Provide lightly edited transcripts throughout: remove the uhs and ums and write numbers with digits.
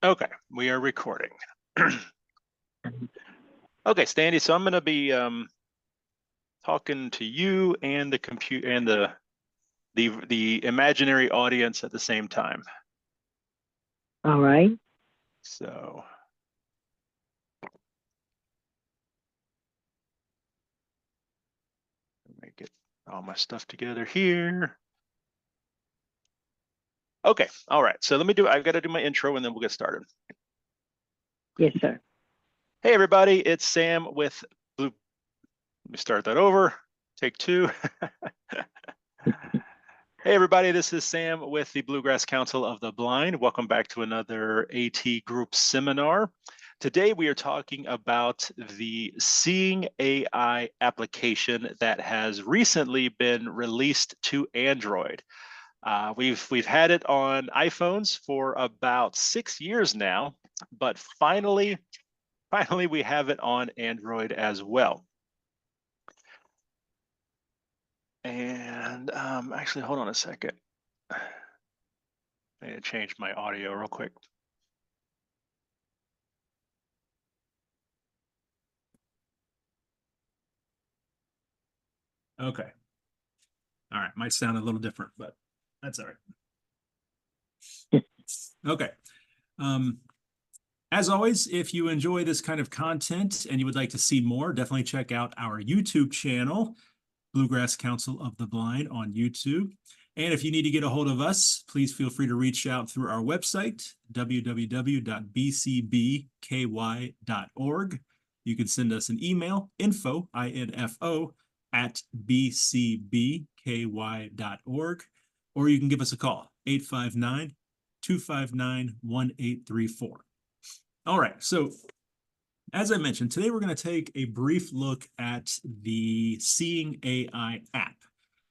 Okay, we are recording. Okay, Standy, so I'm going to be talking to you and the computer and the imaginary audience at the same time. All right. So let me get all my stuff together here. Okay, all right. So I've got to do my intro and then we'll get started. Yes, sir. Hey, everybody, it's Sam with Blue. Let me start that over. Take two. Hey, everybody, this is Sam with the Bluegrass Council of the Blind. Welcome back to another AT Group seminar. Today, we are talking about the Seeing AI application that has recently been released to Android. We've had it on iPhones for about 6 years now, but finally we have it on Android as well. And actually, hold on a second. I need to change my audio real quick. Okay. All right. Might sound a little different, but that's all right. Okay. As always, if you enjoy this kind of content and you would like to see more, definitely check out our YouTube channel, Bluegrass Council of the Blind on YouTube. And if you need to get a hold of us, please feel free to reach out through our website, www.bcbky.org. You can send us an email, info, I-N-F-O, at bcbky.org, or you can give us a call, 859-259-1834. All right, so as I mentioned, today we're going to take a brief look at the Seeing AI app.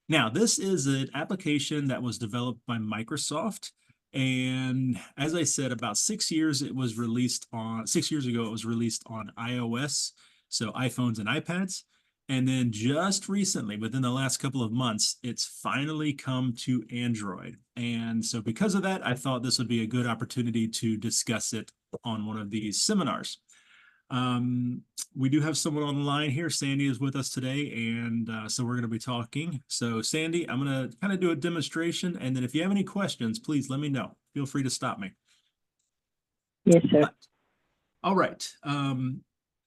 Now, this is an application that was developed by Microsoft. And as I said, about 6 years ago, it was released on iOS, so iPhones and iPads. And then just recently, within the last couple of months, it's finally come to Android. And so because of that, I thought this would be a good opportunity to discuss it on one of these seminars. We do have someone on the line here. Sandy is with us today, and so we're going to be talking. So Sandy, I'm going to kind of do a demonstration, and then if you have any questions, please let me know. Feel free to stop me. Yes, sir. All right.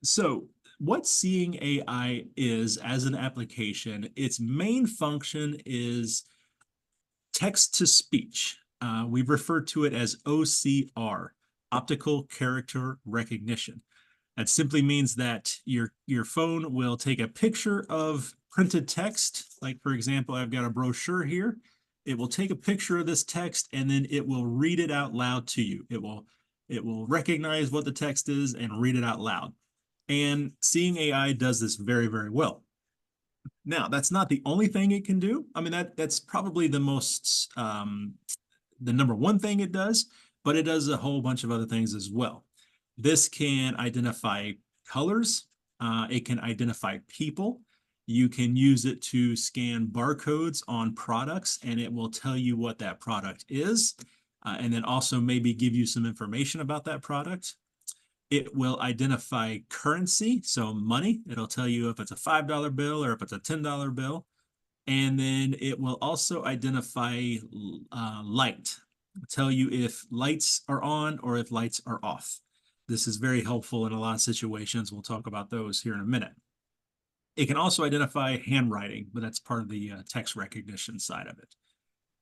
So what Seeing AI is as an application, its main function is text to speech. We refer to it as OCR, optical character recognition. That simply means that your phone will take a picture of printed text. Like, for example, I've got a brochure here. It will take a picture of this text and then it will read it out loud to you. It will recognize what the text is and read it out loud. And Seeing AI does this very, very well. Now, that's not the only thing it can do. I mean, that's probably the number one thing it does, but it does a whole bunch of other things as well. This can identify colors. It can identify people. You can use it to scan barcodes on products, and it will tell you what that product is, and then also maybe give you some information about that product. It will identify currency, so money. It'll tell you if it's a $5 bill or if it's a $10 bill. And then it will also identify light, tell you if lights are on or if lights are off. This is very helpful in a lot of situations. We'll talk about those here in a minute. It can also identify handwriting, but that's part of the text recognition side of it.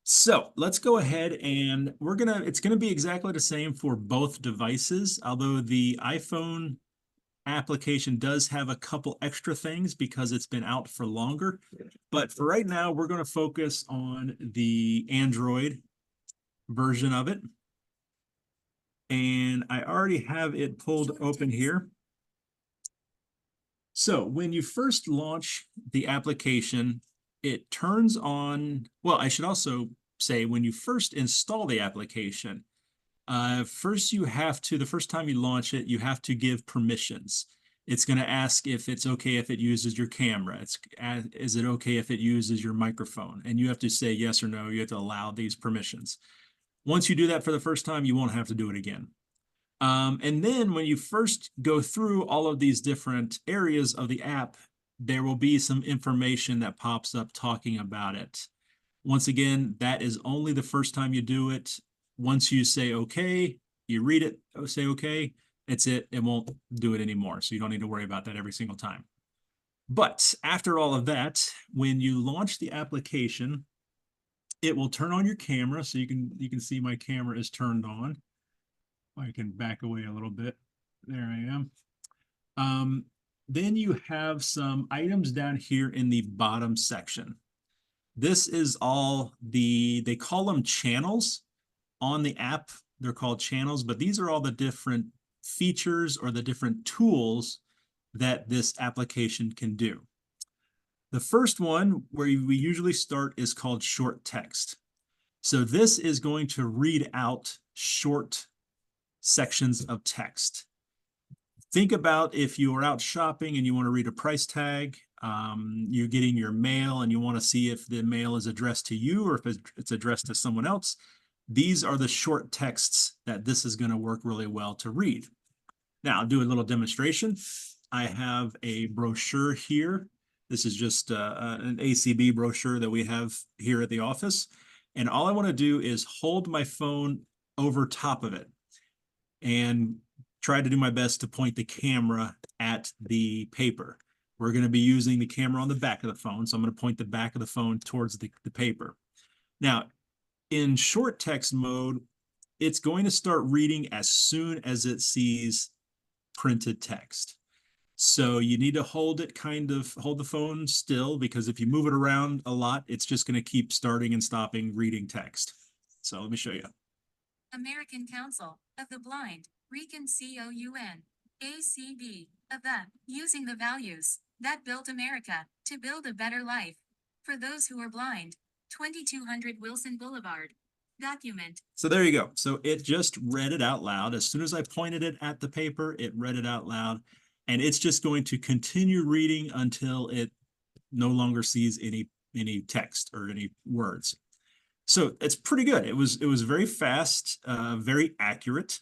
So let's go ahead and it's gonna be exactly the same for both devices, although the iPhone application does have a couple extra things because it's been out for longer. But for right now, we're going to focus on the Android version of it. And I already have it pulled open here. So when you first launch the application, it turns on, well, I should also say when you first install the application, the first time you launch it, you have to give permissions. It's going to ask if it's okay if it uses your camera. Is it okay if it uses your microphone? And you have to say yes or no. You have to allow these permissions. Once you do that for the first time, you won't have to do it again. And then when you first go through all of these different areas of the app, there will be some information that pops up talking about it. Once again, that is only the first time you do it. Once you say okay, you read it, say okay, it's it. It won't do it anymore. So you don't need to worry about that every single time. But after all of that, when you launch the application, it will turn on your camera. So you can see my camera is turned on. I can back away a little bit. There I am. Then you have some items down here in the bottom section. This is all they call them channels on the app. They're called channels, but these are all the different features or the different tools that this application can do. The first one where we usually start is called short text. So this is going to read out short sections of text. Think about if you are out shopping and you want to read a price tag, you're getting your mail and you want to see if the mail is addressed to you or if it's addressed to someone else. These are the short texts that this is going to work really well to read. Now, I'll do a little demonstration. I have a brochure here. This is just an ACB brochure that we have here at the office. And all I want to do is hold my phone over top of it and try to do my best to point the camera at the paper. We're going to be using the camera on the back of the phone. So I'm going to point the back of the phone towards the paper. Now, in short text mode, it's going to start reading as soon as it sees printed text. So you need to hold the phone still, because if you move it around a lot, it's just going to keep starting and stopping reading text. So let me show you. American Council of the Blind, RECON, ACB, of the, using the values that built America to build a better life for those who are blind, 2200 Wilson Boulevard. Document. So there you go. So it just read it out loud. As soon as I pointed it at the paper, it read it out loud. And it's just going to continue reading until it no longer sees any text or any words. So it's pretty good. It was very fast, very accurate.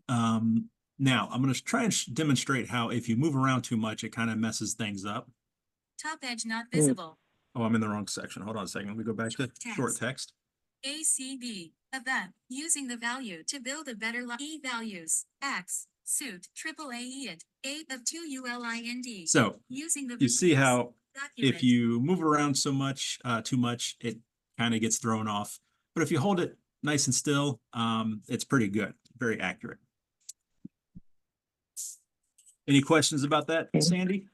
Now I'm going to try and demonstrate how if you move around too much, it kind of messes things up. Top edge not visible. Oh, I'm in the wrong section. Hold on a second. Let me go back to short text. ACB, of that, using the value to build a better life. E values, X, suit, AAA it, 8 of 2 ULIND. So using the you see how document. if you move around so much, too much, it kind of gets thrown off. But if you hold it nice and still, it's pretty good, very accurate. Any questions about that, Sandy?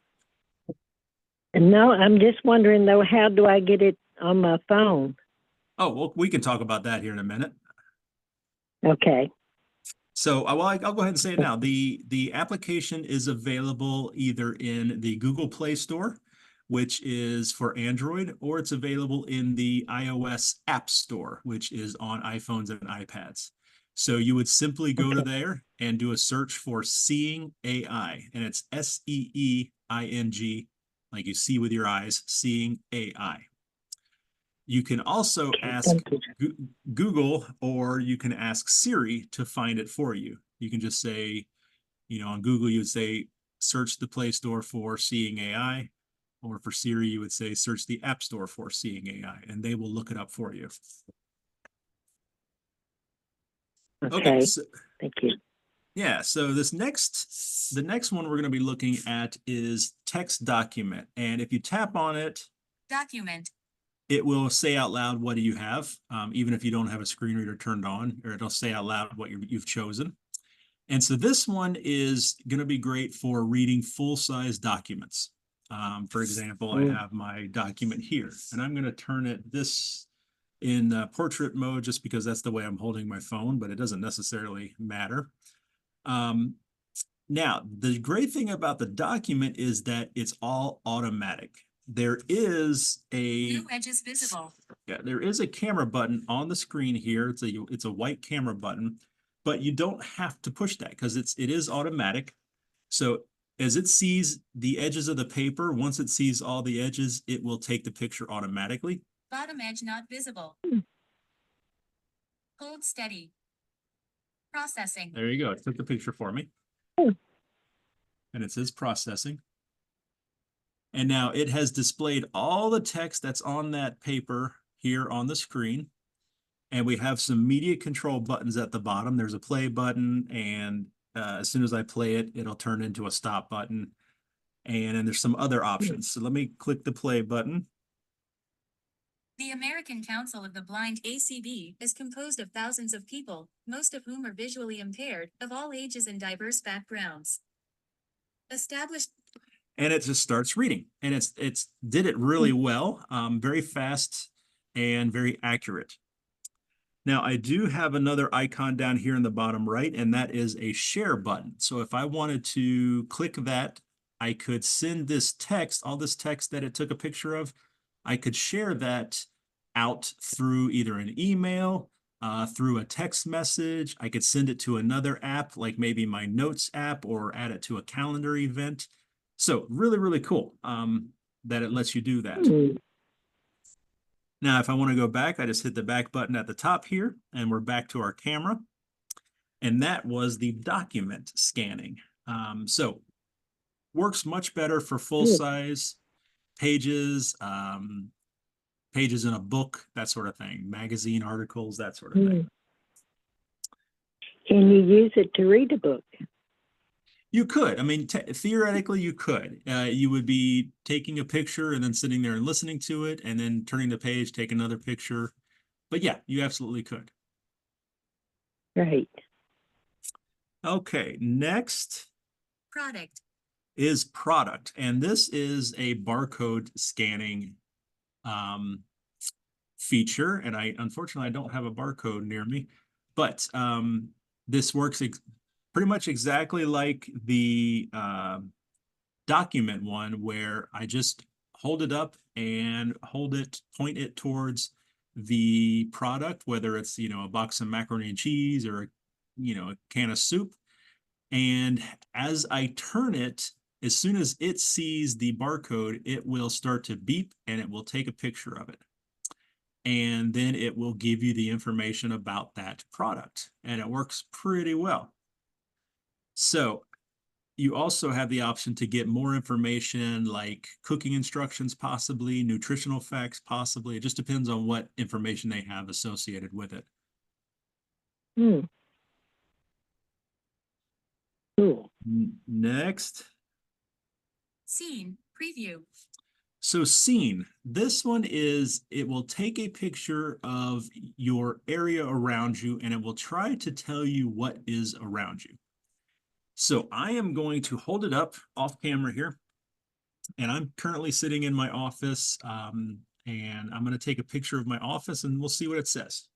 No, I'm just wondering though, how do I get it on my phone? Oh, well, we can talk about that here in a minute. Okay. So well, I'll go ahead and say it now. The application is available either in the Google Play Store, which is for Android, or it's available in the iOS App Store, which is on iPhones and iPads. So you would simply go to there and do a search for Seeing AI, and it's SEEING, like you see with your eyes, Seeing AI. You can also ask Google, or you can ask Siri to find it for you. You can just say, on Google, you would say, search the Play Store for Seeing AI, or for Siri, you would say, search the App Store for Seeing AI, and they will look it up for you. Okay. So, thank you. Yeah, so the next one we're going to be looking at is text document. And if you tap on it, document, it will say out loud, what do you have? Even if you don't have a screen reader turned on, or it'll say out loud what you've chosen. And so this one is going to be great for reading full-size documents. For example, I have my document here, and I'm going to turn this in portrait mode just because that's the way I'm holding my phone, but it doesn't necessarily matter. Now, the great thing about the document is that it's all automatic. There is new edges visible. Yeah, there is a camera button on the screen here. It's a white camera button, but you don't have to push that because it is automatic. So as it sees the edges of the paper, once it sees all the edges, it will take the picture automatically. Bottom edge not visible. Hold steady. Processing. There you go. It took the picture for me. Hmm. And it says processing. And now it has displayed all the text that's on that paper here on the screen. And we have some media control buttons at the bottom. There's a play button, and as soon as I play it, it'll turn into a stop button. And then there's some other options. So let me click the play button. The American Council of the Blind (ACB) is composed of thousands of people, most of whom are visually impaired, of all ages and diverse backgrounds. Established. And it just starts reading, and it's did it really well, very fast and very accurate. Now I do have another icon down here in the bottom right, and that is a share button. So if I wanted to click that, I could send this text, all this text that it took a picture of, I could share that out through either an email, through a text message. I could send it to another app, like maybe my notes app, or add it to a calendar event. So really, really cool that it lets you do that. Hmm. Now, if I want to go back, I just hit the back button at the top here, and we're back to our camera. And that was the document scanning. So works much better for full-size pages, pages in a book, that sort of thing, magazine articles, that sort of thing. Can you use it to read a book? You could. I mean, theoretically, you could. You would be taking a picture and then sitting there and listening to it, and then turning the page, take another picture. But yeah, you absolutely could. Right. Okay, next Product. is product. And this is a barcode scanning feature. And unfortunately, I don't have a barcode near me, but this works pretty much exactly like the document one, where I just hold it up and point it towards the product, whether it's, a box of macaroni and cheese or, a can of soup. And as I turn it, as soon as it sees the barcode, it will start to beep and it will take a picture of it. And then it will give you the information about that product. And it works pretty well. So you also have the option to get more information, like cooking instructions, possibly nutritional facts, possibly. It just depends on what information they have associated with it. Cool. Next. Scene. Preview. So scene, this one is, it will take a picture of your area around you, and it will try to tell you what is around you. So I am going to hold it up off camera here, and I'm currently sitting in my office, and I'm going to take a picture of my office, and we'll see what it says.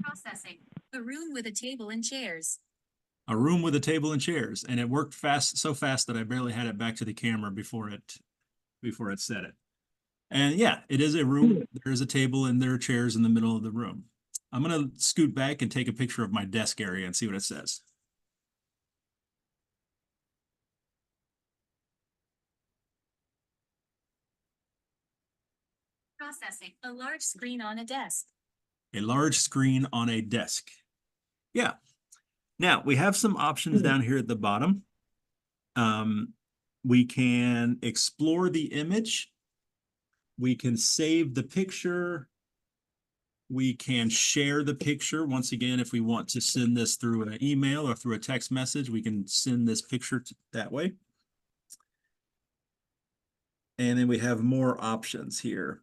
Processing. A room with a table and chairs. A room with a table and chairs, and it worked so fast that I barely had it back to the camera before it said it. And yeah, it is a room. There's a table and there are chairs in the middle of the room. I'm going to scoot back and take a picture of my desk area and see what it says. Processing. A large screen on a desk. A large screen on a desk. Yeah. Now we have some options down here at the bottom. We can explore the image. We can save the picture. We can share the picture. Once again, if we want to send this through an email or through a text message, we can send this picture that way. And then we have more options here.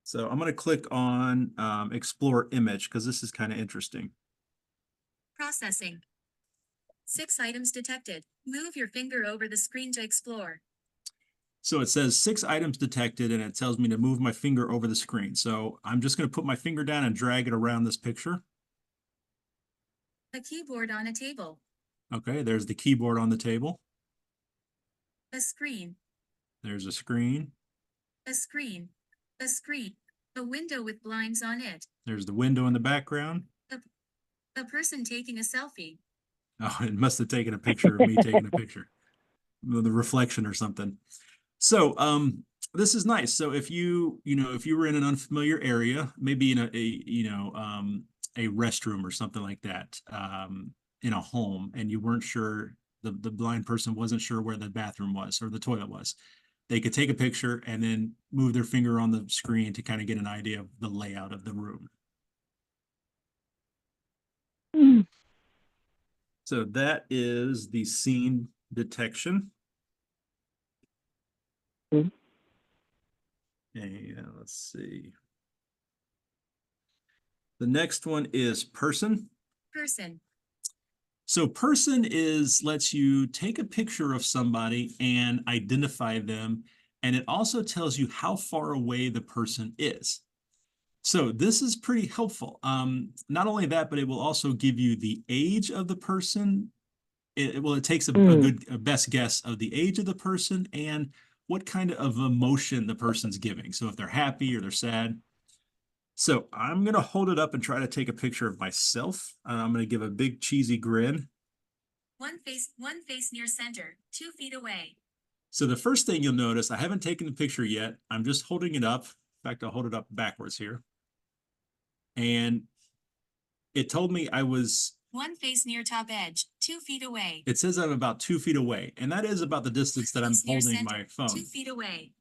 So I'm going to click on Explore Image because this is kind of interesting. Processing. 6 items detected. Move your finger over the screen to explore. So it says 6 items detected, and it tells me to move my finger over the screen. So I'm just going to put my finger down and drag it around this picture. A keyboard on a table. Okay, there's the keyboard on the table. A screen. There's a screen. A screen. A screen. A window with blinds on it. There's the window in the background. A person taking a selfie. Oh, it must have taken a picture of me taking a picture. The reflection or something. So this is nice. So if if you were in an unfamiliar area, maybe in a restroom or something like that, in a home, and you weren't sure, the blind person wasn't sure where the bathroom was or the toilet was, they could take a picture and then move their finger on the screen to kind of get an idea of the layout of the room. Mm. So that is the scene detection. Mm. And let's see. The next one is person. Person. So person lets you take a picture of somebody and identify them. And it also tells you how far away the person is. So this is pretty helpful. Not only that, but it will also give you the age of the person. It takes a best guess of the age of the person and what kind of emotion the person's giving. So if they're happy or they're sad. So I'm going to hold it up and try to take a picture of myself. I'm going to give a big cheesy grin. One face near center, 2 feet away. So the first thing you'll notice, I haven't taken the picture yet. I'm just holding it up. In fact, I'll hold it up backwards here. And it told me I was... One face near top edge, 2 feet away. It says I'm about 2 feet away. And that is about the distance that I'm holding my phone. 2 feet away.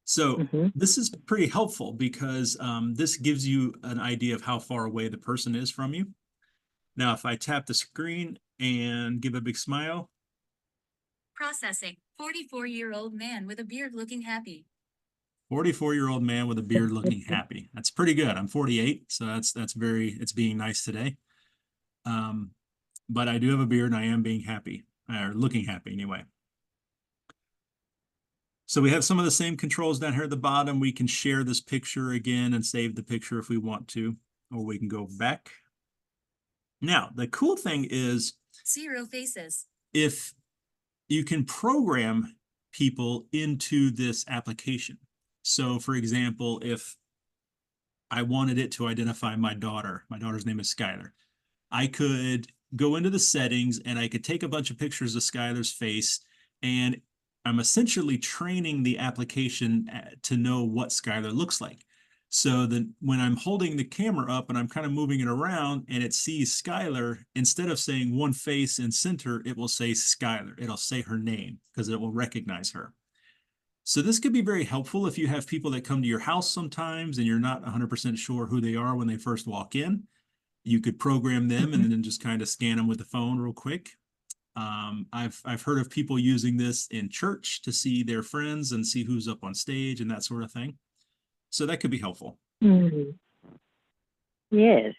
So this is pretty helpful because this gives you an idea of how far away the person is from you. Now, if I tap the screen and give a big smile. Processing. 44-year-old man with a beard looking happy. 44-year-old man with a beard looking happy. That's pretty good. I'm 48, so it's being nice today. But I do have a beard and I am being happy, or looking happy anyway. So we have some of the same controls down here at the bottom. We can share this picture again and save the picture if we want to, or we can go back. Now, the cool thing is 0 faces. if you can program people into this application. So for example, if I wanted it to identify my daughter's name is Skylar, I could go into the settings and I could take a bunch of pictures of Skylar's face, and I'm essentially training the application to know what Skylar looks like. So then when I'm holding the camera up and I'm kind of moving it around and it sees Skylar, instead of saying one face and center, it will say Skylar. It'll say her name because it will recognize her. So this could be very helpful if you have people that come to your house sometimes and you're not 100% sure who they are when they first walk in. You could program them and then just kind of scan them with the phone real quick. I've heard of people using this in church to see their friends and see who's up on stage and that sort of thing. So that could be helpful. Yes.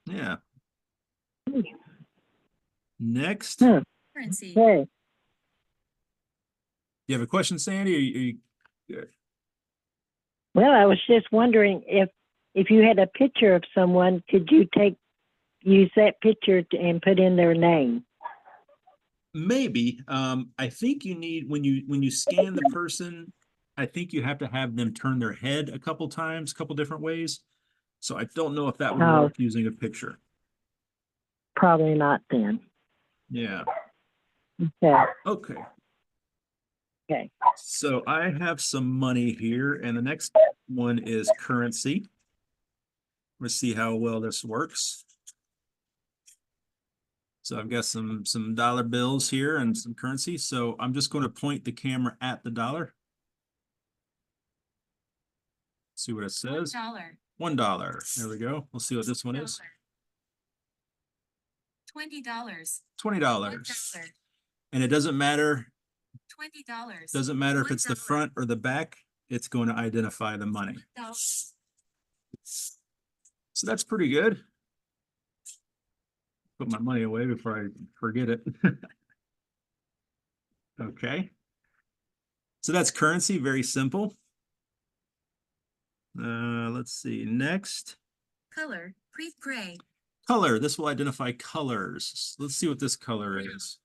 Yeah. Next. Currency. Okay. You have a question, Sandy? Are you good? Well, I was just wondering if you had a picture of someone, could you use that picture and put in their name? Maybe. I think you need, when you scan the person, I think you have to have them turn their head a couple times, a couple different ways. So I don't know if that would work using a picture. Probably not then. Yeah. Okay. Okay. Okay. So I have some money here, and the next one is currency. Let's see how well this works. So I've got some dollar bills here and some currency. So I'm just going to point the camera at the dollar. See what it says. $1. $1. There we go. We'll see what this one is. $20. $20. $1. And it doesn't matter. $20. Doesn't matter if it's the front or the back. It's going to identify the money. So that's pretty good. Put my money away before I forget it. Okay. So that's currency, very simple. Let's see, next. Color, creep gray. Color, this will identify colors. Let's see what this color is.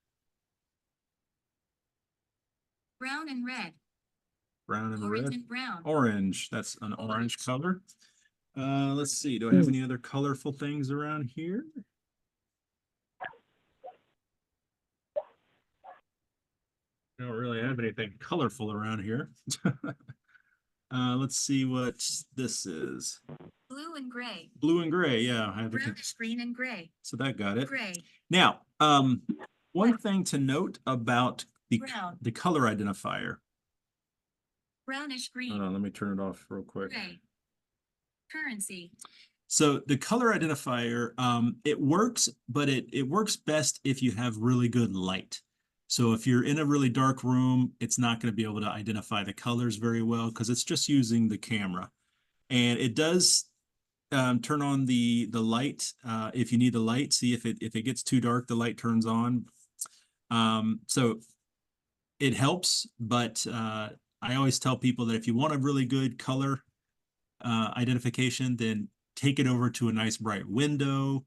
Brown and red. Brown and Orange red. and brown. Orange, that's an orange color. Let's see, do I have any other colorful things around here? I don't really have anything colorful around here. Let's see what this is. Blue and gray. Blue and gray, yeah. I have Brownish green and gray. so that got it. Gray. Now, one thing to note about Brown. the color identifier. Brownish green. Hold on, let me turn it off real quick. Gray. Currency. So the color identifier, it works, but it works best if you have really good light. So if you're in a really dark room, it's not going to be able to identify the colors very well because it's just using the camera. And it does turn on the light if you need the light. See if it gets too dark, the light turns on. So it helps, but I always tell people that if you want a really good color identification, then take it over to a nice bright window,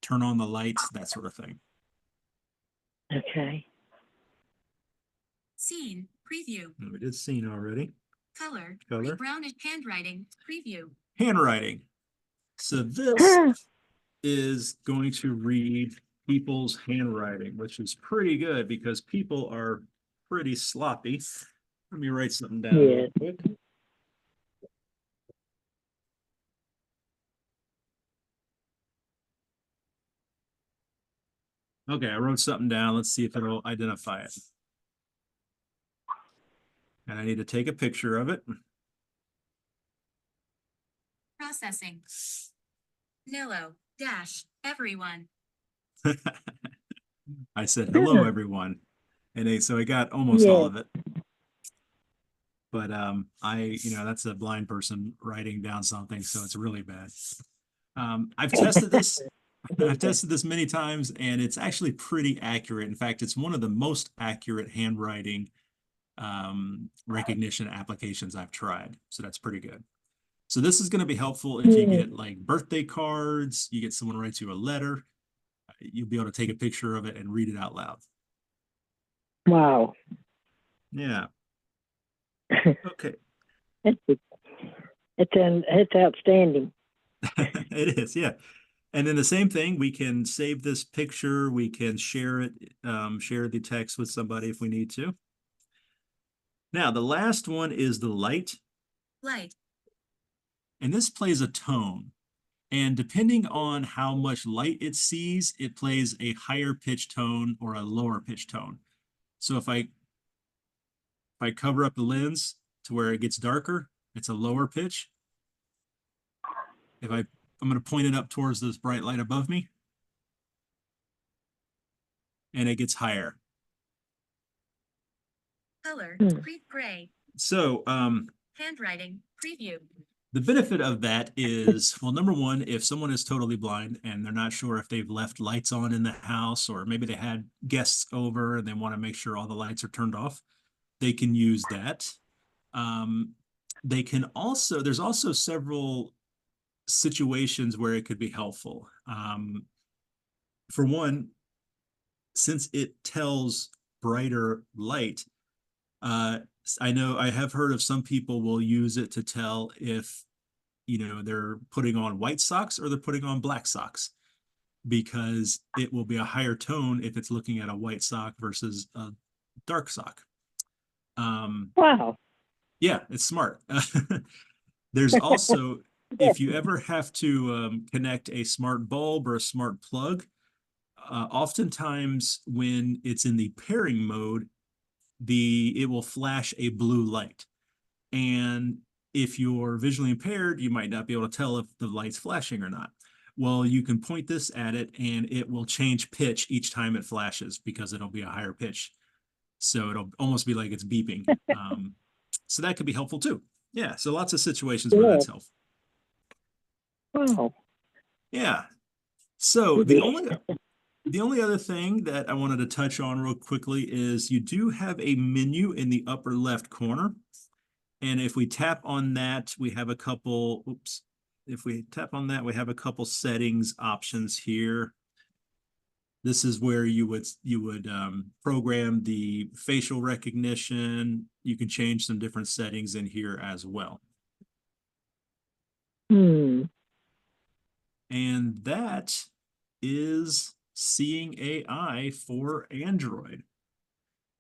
turn on the lights, that sort of thing. Okay. Scene. Preview. We did scene already. Color. Color. Brownish handwriting. Preview. Handwriting. So this is going to read people's handwriting, which is pretty good because people are pretty sloppy. Let me write something down real quick. Okay, I wrote something down. Let's see if it'll identify it. And I need to take a picture of it. Processing. Nillo. Dash. Everyone. I said, hello, everyone. And so I got almost all of it. But that's a blind person writing down something, so it's really bad. I've tested this. I've tested this many times, and it's actually pretty accurate. In fact, it's one of the most accurate handwriting recognition applications I've tried. So that's pretty good. So this is going to be helpful if you get like birthday cards, you get someone writes you a letter, you'll be able to take a picture of it and read it out loud. Wow. Yeah. Okay. It's outstanding. It is, yeah. And then the same thing, we can save this picture, we can share it, share the text with somebody if we need to. Now, the last one is the light. Light. And this plays a tone. And depending on how much light it sees, it plays a higher pitch tone or a lower pitch tone. So if I cover up the lens to where it gets darker, it's a lower pitch. If I'm going to point it up towards this bright light above me, and it gets higher. Color. Gray. So Handwriting. Preview. the benefit of that is, well, number one, if someone is totally blind and they're not sure if they've left lights on in the house, or maybe they had guests over and they want to make sure all the lights are turned off, they can use that. They can also, there's also several situations where it could be helpful. For one, since it tells brighter light, I know I have heard of some people will use it to tell if, they're putting on white socks or they're putting on black socks, because it will be a higher tone if it's looking at a white sock versus a dark sock. Wow. Yeah, it's smart. There's also, if you ever have to connect a smart bulb or a smart plug, oftentimes when it's in the pairing mode, it will flash a blue light. And if you're visually impaired, you might not be able to tell if the light's flashing or not. Well, you can point this at it and it will change pitch each time it flashes because it'll be a higher pitch. So it'll almost be like it's beeping. So that could be helpful too. Yeah, so lots of situations where that's helpful. Wow. Yeah. So the only other thing that I wanted to touch on real quickly is you do have a menu in the upper left corner. And if we tap on that, we have a couple, if we tap on that, we have a couple settings options here. This is where you would program the facial recognition. You can change some different settings in here as well. And that is Seeing AI for Android.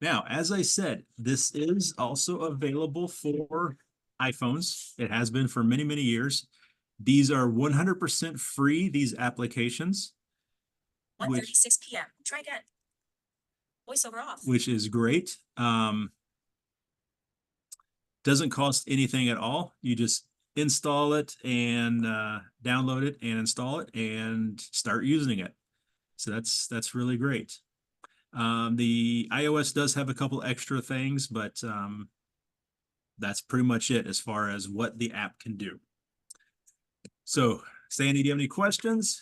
Now, as I said, this is also available for iPhones. It has been for many, many years. These are 100% free, these applications, 1:36 p.m. Try again. Voiceover off. which is great. Doesn't cost anything at all. You just install it and download it and install it and start using it. So that's really great. The iOS does have a couple extra things, but that's pretty much it as far as what the app can do. So, Sandy, do you have any questions?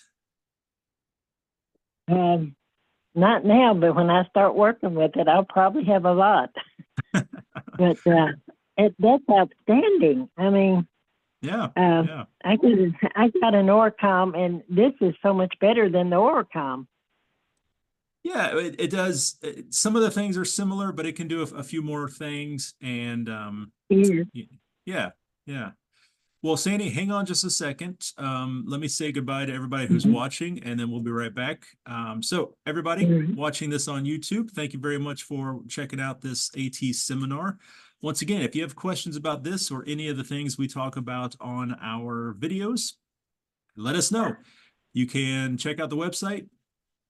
Not now, but when I start working with it, I'll probably have a lot. But that's outstanding. I mean, Yeah, I got an Orcom, and this is so much better than the Orcom. yeah. It does. Some of the things are similar, but it can do a few more things. And Yeah. yeah. Well, Sandy, hang on just a second. Let me say goodbye to everybody who's watching, and then we'll be right back. So everybody watching this on YouTube, thank you very much for checking out this AT seminar. Once again, if you have questions about this or any of the things we talk about on our videos, let us know. You can check out the website,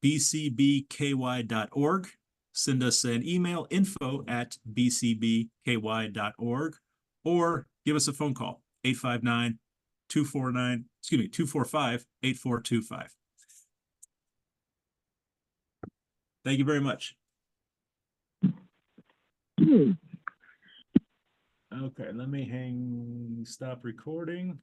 bcbky.org. Send us an email, info@bcbky.org, or give us a phone call, 245-8425. Thank you very much. Okay, let me stop recording.